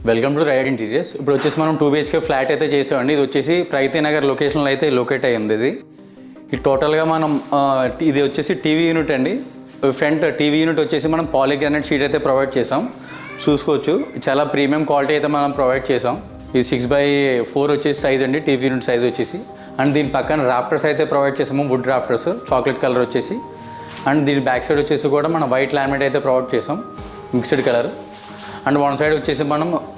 Welcome to ride interiors. ఇప్పుడు వచ్చేసి మనం 2 BHK ఫ్లాట్ అయితే చేసామండి. ఇది వచ్చేసి ప్రైతి నగర్ లొకేషన్లో అయితే లొకేట్ అయ్యింది. ఇది టోటల్గా మనం ఇది వచ్చేసి టీవీ యూనిట్ అండి. ఫ్రంట్ టీవీ యూనిట్ వచ్చేసి మనం పాలిగ్రానైట్ షీట్ అయితే ప్రొవైడ్ చేసాం. చూసుకోవచ్చు, చాలా ప్రీమియం క్వాలిటీ అయితే మనం ప్రొవైడ్ చేసాం. ఇది 6x4 వచ్చేసి సైజ్ అండి, టీవీ యూనిట్ సైజ్ వచ్చేసి. అండ్ దీని పక్కన రాఫ్టర్స్ అయితే ప్రొవైడ్ చేసాము, వుడ్ రాఫ్టర్స్ చాక్లెట్ కలర్ వచ్చేసి. అండ్ దీని బ్యాక్ సైడ్ వచ్చేసి కూడా మనం వైట్ లామినేట్ అయితే ప్రొవైడ్ చేసాం, mixed colour. And one side వచ్చేసి మనం